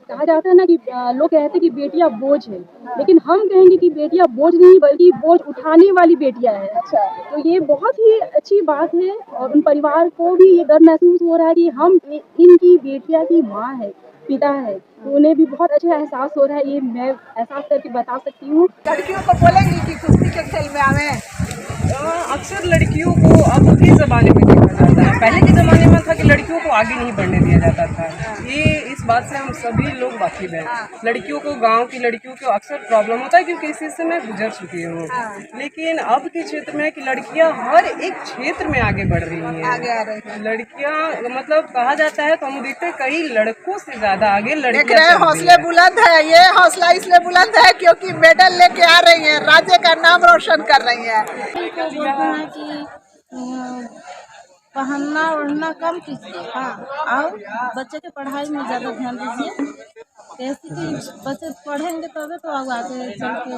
कहा जाता है ना कि लोग कहते हैं कि बेटियां बोझ है, लेकिन हम कहेंगे कि बेटियां बोझ नहीं बल्कि बोझ उठाने वाली बेटियां हैं। अच्छा। तो ये बहुत ही अच्छी बात है और उन परिवार को भी ये गर्व महसूस हो रहा है कि हम इनकी बेटियां की माँ है, पिता है, तो उन्हें भी बहुत अच्छा एहसास हो रहा है। ये मैं एहसास करके बता सकती हूँ। लड़कियों को बोलेंगी कि कुश्ती के खेल में आवे। अक्सर लड़कियों को अब के ज़माने में देखा जाता है, पहले के ज़माने में था कि लड़कियों को आगे नहीं बढ़ने दिया जाता था। ये इस बात से हम सभी लोग वाकिफ हैं। लड़कियों को, गांव की लड़कियों को अक्सर प्रॉब्लम होता है क्योंकि इस चीज़ से मैं गुजर चुकी हूँ। लेकिन अब के क्षेत्र में है कि लड़कियां हर एक क्षेत्र में आगे बढ़ रही हैं। आगे आ रही हैं। लड़कियां मतलब कहा जाता है तो हम देखते हैं कई लड़कों से ज़्यादा आगे देख लड़कियां रहे हैं, चल रही हौसले हैं। बुलंद है। ये हौसला इसलिए बुलंद है क्योंकि मेडल लेके आ रही है, राज्य का नाम रोशन कर रही है। को बोलते हैं कि पहनना ओढ़ना कम कीजिए, हाँ, और बच्चे के पढ़ाई में ज़्यादा ध्यान दीजिए। कैसे कि बच्चे पढ़ेंगे तभी तो आगे चल के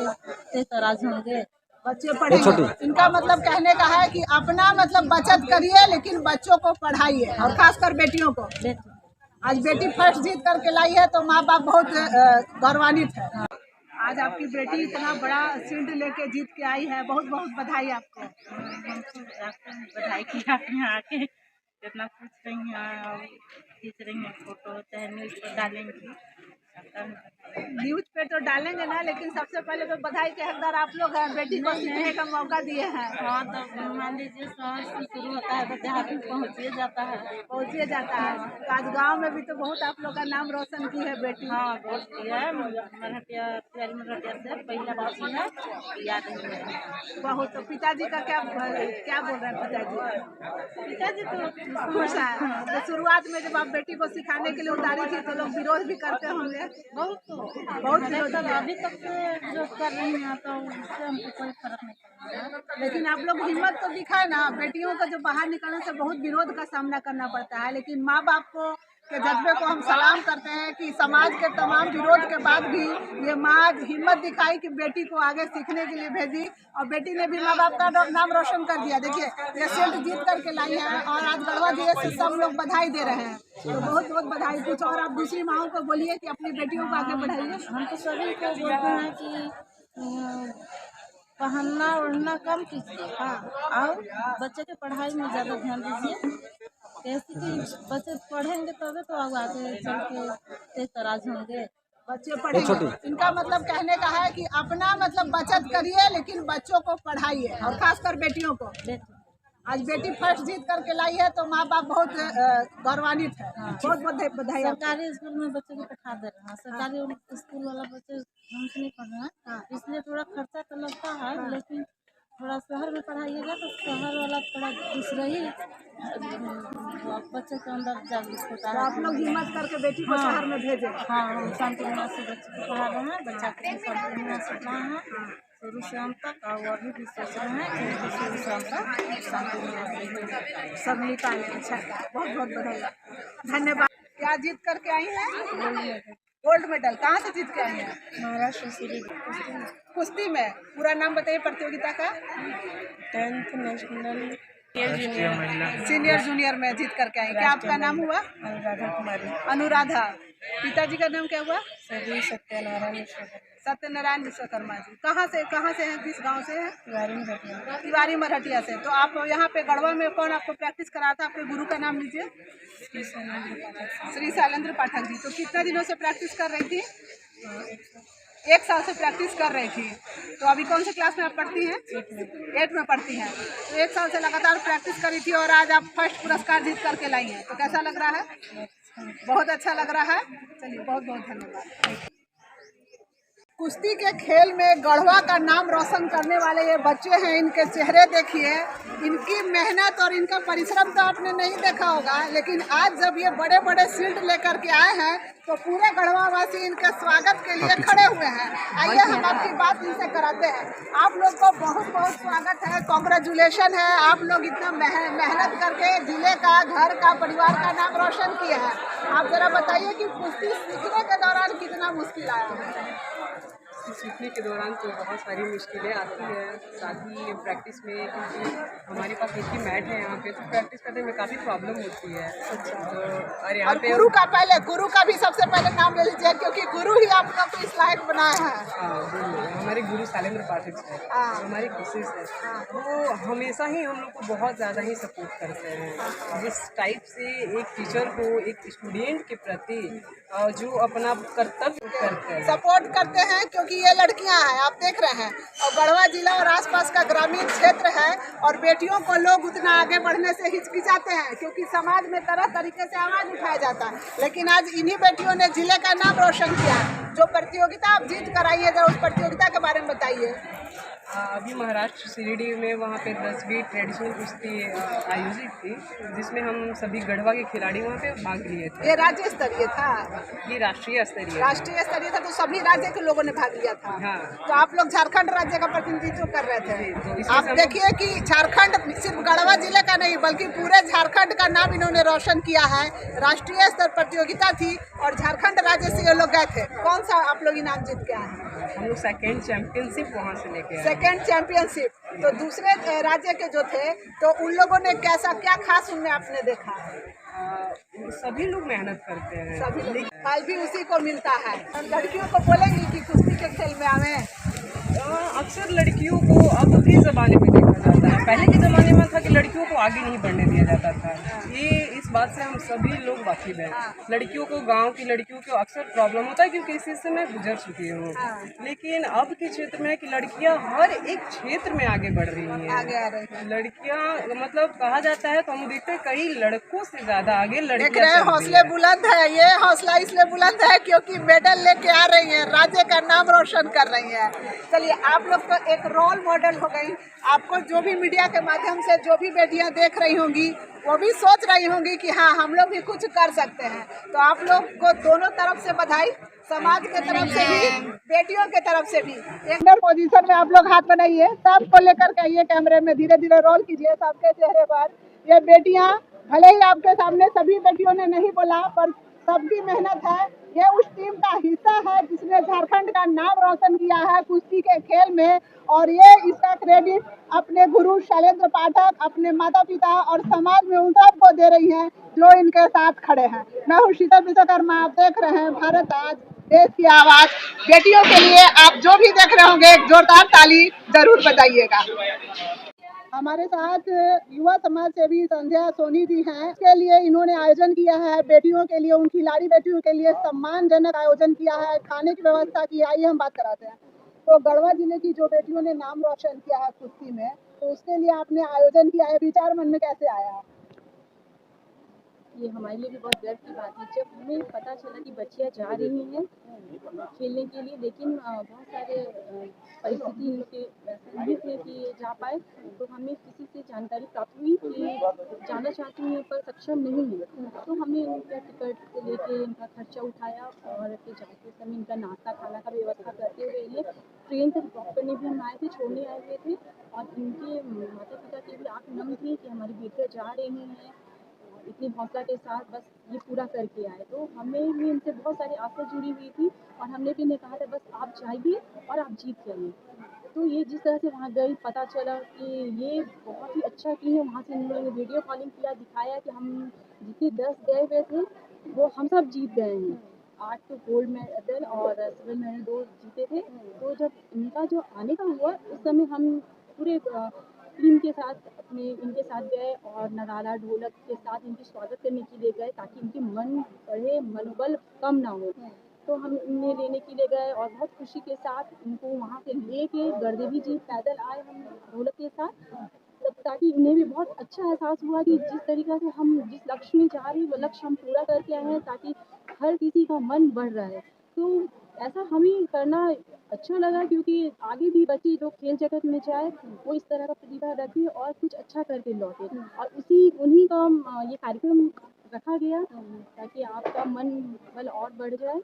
तेज राज होंगे। बच्चे पढ़ेंगे, इनका मतलब कहने का है कि अपना मतलब बचत करिए लेकिन बच्चों को पढ़ाइए, और खासकर बेटियों को। आज बेटी फर्स्ट जीत करके लाई है तो माँ बाप बहुत गौरवान्वित है। आज आपकी बेटी इतना बड़ा शील्ड लेके जीत के आई है, बहुत बहुत बधाई आपको। बधाई की आपने आके इतना पूछ रही हैं और खींच रही हैं फोटो, चाहे न्यूज़ पर डालेंगी। न्यूज पे तो डालेंगे ना, लेकिन सबसे पहले तो बधाई के हकदार आप लोग हैं, बेटी को सीखने का मौका दिए हैं। हाँ, तो मान लीजिए शहर से शुरू होता है तो देहात में पहुँचिए जाता है। तो आज गांव में भी तो बहुत आप लोग का नाम रोशन की है बेटी। हाँ, बहुत किया है। मरहटिया से पहला बात है, याद नहीं है। बहुत। तो पिताजी का क्या बोल रहे हैं पिताजी? पिताजी तो खुश है। तो शुरुआत में जब आप बेटी को सिखाने के लिए उतारी थी तो लोग विरोध भी करते होंगे। बहुत विरोध किया। अभी तक जो कर रही हैं तो उससे हमको कोई फर्क नहीं पड़ता। लेकिन आप लोग हिम्मत तो दिखाए ना। बेटियों को जो बाहर निकलने से बहुत विरोध का सामना करना पड़ता है, लेकिन माँ बाप को के जज्बे को हम सलाम करते हैं कि समाज के तमाम विरोध के बाद भी ये माँ हिम्मत दिखाई कि बेटी को आगे सीखने के लिए भेजी, और बेटी ने भी माँ बाप का नाम रोशन कर दिया। देखिए, ये शील्ड जीत करके लाई है और आज गढ़वा जिले से सब लोग बधाई दे रहे हैं। तो बहुत बहुत बधाई। कुछ और आप दूसरी माओं को बोलिए कि अपनी बेटियों को आगे बढ़ाइए। हम तो सभी को बोलते हैं कि पहनना ओढ़ना कम कीजिए, हाँ, और बच्चे के पढ़ाई में ज़्यादा ध्यान दीजिए। कैसे कि बच्चे पढ़ेंगे तभी तो आगे चल के तेज तराज होंगे। बच्चे पढ़ेंगे, इनका मतलब कहने का है कि अपना मतलब बचत करिए लेकिन बच्चों को पढ़ाइए, और खासकर बेटियों को। आज बेटी फर्स्ट जीत करके लाई है तो माँ बाप बहुत गौरवान्वित है। बहुत बहुत बधाई। सरकारी स्कूल में बच्चे को पढ़ा दे रहे हैं, सरकारी स्कूल वाला बच्चे ढंग से नहीं पढ़ रहे हैं, इसलिए थोड़ा खर्चा तो लगता है। लेकिन थोड़ा शहर में पढ़ाइएगा तो शहर वाला थोड़ा दूसरा ही बच्चे के अंदर जागरूक होता है। आप लोग हिम्मत करके बेटी को शहर में भेजें। हाँ, हम शांति निवास से बच्चे को पढ़ा रहे हैं, बच्चा को शांति निवास से पढ़ा है शुरू से हम तक, और वो अभी भी सोच रहे हैं कि शुरू से हम तक शांति निवास सब निकाल। अच्छा, बहुत बहुत बधाई, धन्यवाद। क्या जीत करके आई हैं? Gold medal. कहाँ से जीत के आई हैं? महाराष्ट्र से। कुश्ती में पूरा नाम बताइए प्रतियोगिता का। 10th नेशनल सीनियर जूनियर में जीत करके आई। क्या आपका नाम हुआ? अनुराधा कुमारी। अनुराधा। पिताजी का नाम क्या हुआ? सभी सत्यनारायण सत्यनारायण विश्वकर्मा जी। कहाँ से हैं? किस गांव से हैं? तिवारी मरहटिया से। तो आप यहाँ पे गढ़वा में कौन आपको प्रैक्टिस करा था? आपके गुरु का नाम लीजिए। श्री शैलेंद्र पाठक जी। तो कितना दिनों से प्रैक्टिस कर रही थी? 1 साल से प्रैक्टिस कर रही थी। तो अभी कौन से क्लास में आप पढ़ती हैं? 8 में पढ़ती हैं। तो 1 साल से लगातार प्रैक्टिस करी थी और आज आप फर्स्ट पुरस्कार जीत करके लाई हैं। तो कैसा लग रहा है? बहुत अच्छा लग रहा है। चलिए, बहुत बहुत धन्यवाद। कुश्ती के खेल में गढ़वा का नाम रोशन करने वाले ये बच्चे हैं। इनके चेहरे देखिए, इनकी मेहनत और इनका परिश्रम तो आपने नहीं देखा होगा, लेकिन आज जब ये बड़े बड़े शील्ड लेकर के आए हैं तो पूरे गढ़वा वासी इनके स्वागत के लिए खड़े हुए हैं। आइए हम आपकी बात इनसे कराते हैं। आप लोग को बहुत बहुत स्वागत है, कांग्रेचुलेशन है। आप लोग इतना मेहनत करके जिले का, घर का, परिवार का नाम रोशन किए हैं। आप जरा बताइए कि कुश्ती सीखने के दौरान कितना मुश्किल आया? सीखने के दौरान तो बहुत सारी मुश्किलें आती है, साथ ही प्रैक्टिस में, क्योंकि हमारे पास एक ही मैट है यहाँ पे, तो प्रैक्टिस करने में काफ़ी प्रॉब्लम होती है। तो और यहाँ और पे गुरु का भी सबसे पहले नाम ले लीजिए, क्योंकि गुरु ही आप लोग को इस लायक बनाया है। हमारे गुरु शैलेंद्र पाठक है, हाँ। हमारी कोशिश है, वो हमेशा ही हम लोग को बहुत ज़्यादा ही सपोर्ट करते हैं। जिस टाइप से एक टीचर को एक स्टूडेंट के प्रति जो अपना कर्तव्य करते हैं, सपोर्ट करते हैं, क्योंकि ये लड़कियां हैं, आप देख रहे हैं, और गढ़वा जिला और आसपास का ग्रामीण क्षेत्र है, और बेटियों को लोग उतना आगे बढ़ने से हिचकिचाते हैं, क्योंकि समाज में तरह तरीके से आवाज उठाया जाता है। लेकिन आज इन्हीं बेटियों ने जिले का नाम रोशन किया। जो प्रतियोगिता आप जीत कर आई है, जरा उस प्रतियोगिता के बारे में बताइए। अभी महाराष्ट्र शिरडी में वहाँ पे 10वीं ट्रेडिशनल कुश्ती आयोजित थी, जिसमें हम सभी गढ़वा के खिलाड़ी वहाँ पे भाग लिए थे। ये राज्य स्तरीय था? ये राष्ट्रीय स्तरीय था, तो सभी राज्य के लोगों ने भाग लिया था। हाँ। तो आप लोग झारखंड राज्य का प्रतिनिधित्व कर रहे थे। तो आप देखिए कि झारखंड सिर्फ गढ़वा जिले का नहीं, बल्कि पूरे झारखंड का नाम इन्होंने रोशन किया है। राष्ट्रीय स्तर प्रतियोगिता थी और झारखंड राज्य से ये लोग गए थे। कौन सा आप लोग इनाम जीत के आए हैं? हम लोग सेकेंड चैंपियनशिप वहाँ से लेके आए। Second championship. तो दूसरे राज्य के जो थे, तो उन लोगों ने क्या खास उनमें आपने देखा? सभी लोग मेहनत करते हैं, सभी लोग फल भी उसी को मिलता है। लड़कियों को बोलेंगी कि कुश्ती के खेल में आवे? अक्सर लड़कियों को अब के ज़माने में देखा जाता है, पहले के ज़माने में था कि लड़कियों को आगे नहीं बढ़ने दिया जाता था। ये इस बात से हम सभी लोग वाकिफ हैं। लड़कियों को, गांव की लड़कियों को अक्सर प्रॉब्लम होता है, क्योंकि इस चीज़ से मैं गुजर चुकी हूँ। लेकिन अब के क्षेत्र में है कि लड़कियां हर एक क्षेत्र में आगे बढ़ रही हैं। आगे आ रही हैं। लड़कियां, मतलब कहा जाता है, तो हम देखते हैं कई लड़कों से ज़्यादा आगे देख लड़कियां रहे हैं। चल रही हौसले हैं। बुलंद है। ये हौसला इसलिए बुलंद है क्योंकि मेडल लेके आ रही हैं, राज्य का नाम रोशन कर रही हैं। चलिए, आप लोग तो एक रोल मॉडल हो गई। आपको जो भी मीडिया के माध्यम से जो भी बेटियां देख रही होंगी, वो भी सोच रही होंगी कि हाँ, हम लोग भी कुछ कर सकते हैं। तो आप लोग को दोनों तरफ से बधाई, समाज के तरफ से भी, बेटियों के तरफ से भी। एक पोजीशन में आप लोग हाथ बनाइए, सबको लेकर के आइए, कैमरे में धीरे धीरे रोल कीजिए सबके चेहरे पर। ये बेटियां, भले ही आपके सामने सभी बेटियों ने नहीं बोला, पर सबकी मेहनत है। ये उस टीम का हिस्सा है जिसने झारखंड का नाम रोशन किया है कुश्ती के खेल में, और ये इसका क्रेडिट अपने गुरु शैलेंद्र पाठक, अपने माता पिता और समाज में उन सबको दे रही हैं जो इनके साथ खड़े हैं। मैं हूँ शीतल विश्वकर्मा, आप देख रहे हैं भारत आज, देश की आवाज। बेटियों के लिए आप जो भी देख रहे होंगे, एक जोरदार ताली जरूर बजाइएगा। हमारे साथ युवा समाज सेवी संध्या सोनी जी हैं। इसके लिए इन्होंने आयोजन किया है, बेटियों के लिए, उन खिलाड़ी बेटियों के लिए सम्मानजनक आयोजन किया है, खाने की व्यवस्था की। आइए हम बात कराते हैं। तो गढ़वा जिले की जो बेटियों ने नाम रोशन किया है कुश्ती में, तो उसके लिए आपने आयोजन किया है, विचार मन में कैसे आया? ये हमारे लिए भी बहुत गर्व की बात है। जब हमें पता चला कि बच्चियाँ जा रही हैं खेलने के लिए, लेकिन बहुत सारे परिस्थिति इनके ऐसे नहीं थे कि ये जा पाए, तो हमें किसी से जानकारी प्राप्त हुई कि जाना चाहती हैं पर सक्षम नहीं है। तो हमने उनका टिकट लेके इनका खर्चा उठाया, और फिर जाते समय इनका नाश्ता खाना का व्यवस्था करते हुए ये ट्रेन तक ड्रॉप करने भी हम आए थे, छोड़ने आए हुए थे। और इनके माता पिता की भी आँख नम थी कि हमारी बेटियाँ जा रही हैं, इतनी हौसला के साथ बस ये पूरा करके आए। तो हमें भी इनसे बहुत सारी आशा जुड़ी हुई थी, और हमने भी इन्हें कहा था बस आप जाइए और आप जीत जाइए। तो ये जिस तरह से वहाँ गई, पता चला कि ये बहुत ही अच्छा की है। वहाँ से इन्होंने वीडियो कॉलिंग किया, दिखाया कि हम जितने 10 गए हुए थे वो हम सब जीत गए हैं। 8 तो गोल्ड मेडल और सिल्वर मेडल 2 जीते थे। तो जब इनका जो आने का हुआ, उस समय हम पूरे टीम के साथ इनके साथ गए और नगाड़ा ढोलक के साथ इनकी स्वागत करने के लिए गए, ताकि इनके मन बढ़े, मनोबल कम ना हो। तो हम इन्हें लेने के लिए गए और बहुत खुशी के साथ इनको वहाँ से लेके गढ़देवी जी पैदल आए हम ढोलक के साथ, ताकि इन्हें भी बहुत अच्छा एहसास हुआ कि जिस तरीक़ा से हम जिस लक्ष्य में जा रहे हैं वो लक्ष्य हम पूरा करके आए हैं, ताकि हर किसी का मन बढ़ रहा है। तो ऐसा हमें करना अच्छा लगा, क्योंकि आगे भी बच्चे जो खेल जगत में जाए वो इस तरह का प्रतिभा रखे और कुछ अच्छा करके लौटे। और उन्हीं का ये कार्यक्रम रखा गया, ताकि आपका मन बल और बढ़ जाए।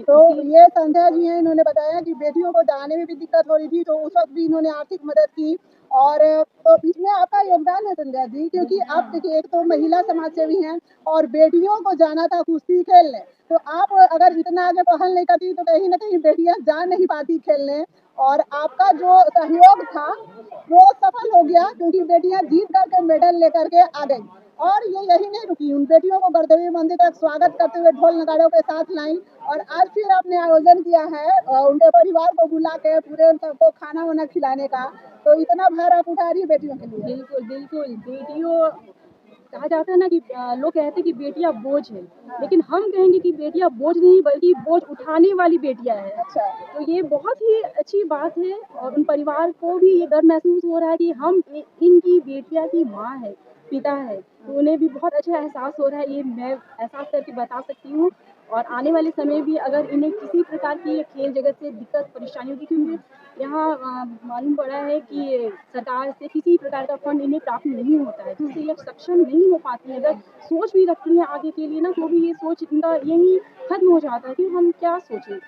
तो ये संध्या जी हैं, इन्होंने बताया कि बेटियों को जाने में भी दिक्कत हो रही थी, तो उस वक्त भी इन्होंने आर्थिक मदद की और तो इसमें आपका योगदान है संध्या जी, क्योंकि आप देखिए एक तो महिला समाज सेवी हैं और बेटियों को जाना था कुश्ती खेलने, तो आप अगर इतना आगे पहल नहीं करती तो कहीं ना कहीं बेटियां जा नहीं पाती खेलने, और आपका जो सहयोग था वो सफल हो गया, क्योंकि बेटियां जीत करके मेडल लेकर के आ गई। और ये यही नहीं रुकी, उन बेटियों को गढ़देवी मंदिर तक स्वागत करते हुए ढोल नगाड़ों के साथ लाई, और आज फिर आपने आयोजन किया है उनके परिवार को बुला के पूरे उन सबको खाना वाना खिलाने का, तो इतना भार आप उठा रही है बेटियों के लिए। बिल्कुल बिल्कुल, बेटियों कहा जाता है ना कि लोग कहते हैं कि बेटियां बोझ है, लेकिन हम कहेंगे कि बेटियां बोझ नहीं बल्कि बोझ उठाने वाली बेटियां हैं। अच्छा, तो ये बहुत ही अच्छी बात है, और उन परिवार को भी ये गर्व महसूस हो रहा है कि हम इनकी बेटियां की माँ है, पिता है, तो उन्हें भी बहुत अच्छा एहसास हो रहा है। ये मैं एहसास करके बता सकती हूँ। और आने वाले समय भी अगर इन्हें किसी प्रकार की खेल जगत से दिक्कत परेशानी होगी, क्योंकि यहाँ मालूम पड़ा है कि सरकार से किसी प्रकार का फंड इन्हें प्राप्त नहीं होता है, जिससे ये सक्षम नहीं हो पाती है। अगर सोच भी रखती हैं आगे के लिए ना, तो भी ये सोच इनका यही खत्म हो जाता है कि हम क्या सोचें।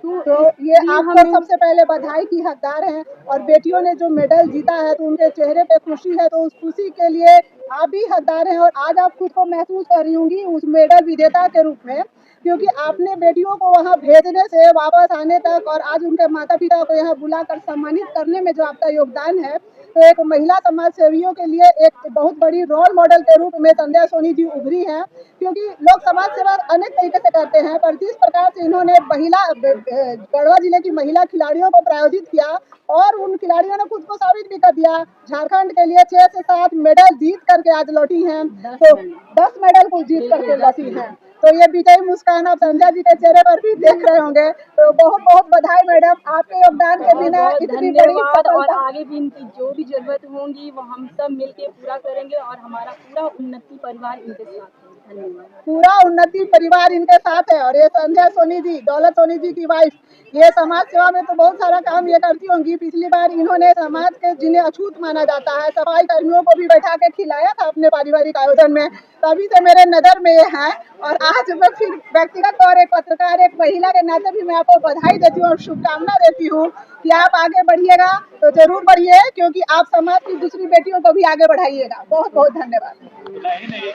तो ये आप तो सबसे पहले बधाई की हकदार हैं, और बेटियों ने जो मेडल जीता है तो उनके चेहरे पे खुशी है, तो उस खुशी के लिए आप भी हकदार हैं, और आज आप खुद को महसूस कर रही होंगी उस मेडल विजेता के रूप में, क्योंकि आपने बेटियों को वहां भेजने से वापस आने तक और आज उनके माता पिता को यहाँ बुलाकर सम्मानित करने में जो आपका योगदान है, तो एक महिला समाज सेवियों के लिए एक बहुत बड़ी रोल मॉडल के रूप में संध्या सोनी जी उभरी हैं, क्योंकि लोग समाज सेवा अनेक तरीके से करते हैं, पर जिस प्रकार से इन्होंने महिला गढ़वा जिले की महिला खिलाड़ियों को प्रायोजित किया, और उन खिलाड़ियों ने खुद को साबित भी कर दिया, झारखंड के लिए 6 से 7 मेडल जीत करके आज लौटी हैं, तो 10 मेडल को जीत करके लौटी हैं, तो ये विजयी मुस्कान आप संध्या जी के चेहरे पर भी देख रहे होंगे, तो बहुत बहुत बधाई मैडम, आपके योगदान के बिना इतनी बड़ी धन्यवाद। और सफलता। आगे भी इनकी जो भी जरूरत होंगी वो हम सब मिलके पूरा करेंगे, और हमारा पूरा उन्नति परिवार इनके साथ है। धन्यवाद। पूरा उन्नति परिवार इनके साथ है, और ये संध्या सोनी जी, दौलत सोनी जी की वाइफ, ये समाज सेवा में तो बहुत सारा काम ये करती होंगी। पिछली बार इन्होंने समाज के जिन्हें अछूत माना जाता है सफाई कर्मियों को भी बैठा के खिलाया था अपने पारिवारिक आयोजन में, तभी से मेरे नजर में ये है। और आज मैं फिर व्यक्तिगत तौर एक पत्रकार, एक महिला के नाते भी मैं आपको बधाई देती हूँ और शुभकामना देती हूँ कि आप आगे बढ़िएगा, तो जरूर बढ़िए, क्योंकि आप समाज की दूसरी बेटियों को भी आगे बढ़ाइएगा। बहुत बहुत धन्यवाद।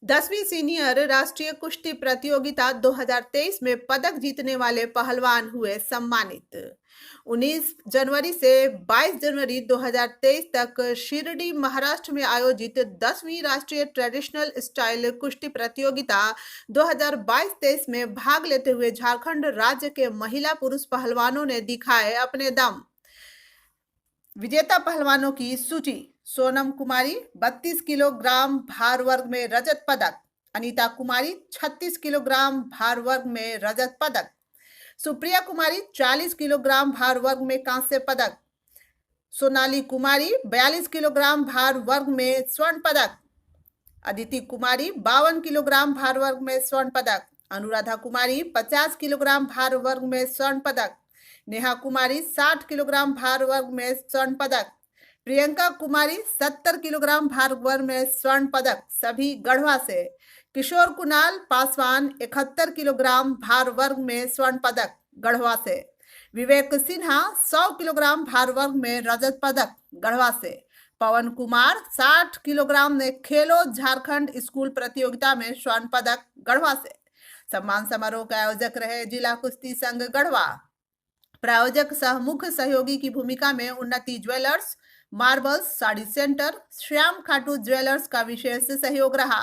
10वीं सीनियर राष्ट्रीय कुश्ती प्रतियोगिता 2023 में पदक जीतने वाले पहलवान हुए सम्मानित। 19 जनवरी से 22 जनवरी 2023 तक शिरडी महाराष्ट्र में आयोजित 10वीं राष्ट्रीय ट्रेडिशनल स्टाइल कुश्ती प्रतियोगिता 2022-23 में भाग लेते हुए झारखंड राज्य के महिला पुरुष पहलवानों ने दिखाए अपने दम। विजेता पहलवानों की सूची: सोनम कुमारी 32 किलोग्राम भार वर्ग में रजत पदक, अनीता कुमारी 36 किलोग्राम भार वर्ग में रजत पदक, सुप्रिया कुमारी 40 किलोग्राम भार वर्ग में कांस्य पदक, सोनाली कुमारी 42 किलोग्राम भार वर्ग में स्वर्ण पदक, अदिति कुमारी 52 किलोग्राम भार वर्ग में स्वर्ण पदक, अनुराधा कुमारी 50 किलोग्राम भार वर्ग में स्वर्ण पदक, नेहा कुमारी 60 किलोग्राम भार वर्ग में स्वर्ण पदक, प्रियंका कुमारी 70 किलोग्राम भार वर्ग में स्वर्ण पदक सभी गढ़वा से, किशोर कुणाल पासवान 71 किलोग्राम भार वर्ग में स्वर्ण पदक गढ़वा से, विवेक सिन्हा 100 किलोग्राम भार वर्ग में रजत पदक गढ़वा से, पवन कुमार 60 किलोग्राम में खेलो झारखंड स्कूल प्रतियोगिता में स्वर्ण पदक गढ़वा से। सम्मान समारोह का आयोजक रहे जिला कुश्ती संघ गढ़वा। प्रायोजक सह मुख्य सहयोगी की भूमिका में उन्नति jewellers, marbles sari centre, Shyam Khatu jewellers का विशेष सहयोग रहा।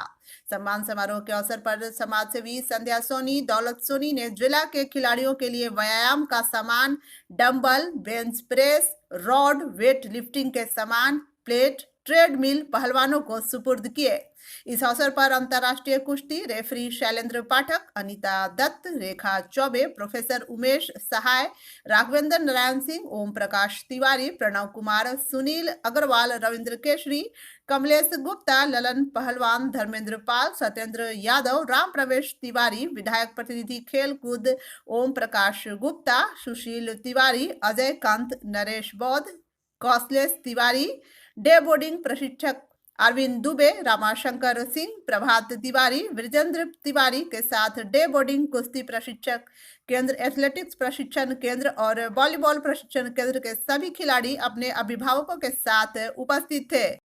सम्मान समारोह के अवसर पर समाजसेवी संध्या सोनी, दौलत सोनी ने जिला के खिलाड़ियों के लिए व्यायाम का सामान, dumbbell, bench press, rod, weight lifting के सामान, प्लेट, ट्रेडमिल पहलवानों को सुपुर्द किए। इस अवसर पर अंतर्राष्ट्रीय कुश्ती रेफरी शैलेंद्र पाठक, अनीता दत्त, रेखा चौबे, प्रोफेसर उमेश सहाय, राघवेंद्र नारायण सिंह, ओम प्रकाश तिवारी, प्रणव कुमार, सुनील अग्रवाल, रविंद्र केशरी, कमलेश गुप्ता, ललन पहलवान, धर्मेंद्र पाल, सत्येंद्र यादव, राम प्रवेश तिवारी, विधायक प्रतिनिधि खेल कूद ओम प्रकाश गुप्ता, सुशील तिवारी, अजय कांत, नरेश बौद्ध, कौशलेश तिवारी, डे बोर्डिंग प्रशिक्षक अरविंद दुबे, रामाशंकर सिंह, प्रभात तिवारी, विजेंद्र तिवारी के साथ डे बोर्डिंग कुश्ती प्रशिक्षण केंद्र, एथलेटिक्स प्रशिक्षण केंद्र और वॉलीबॉल प्रशिक्षण केंद्र के सभी खिलाड़ी अपने अभिभावकों के साथ उपस्थित थे।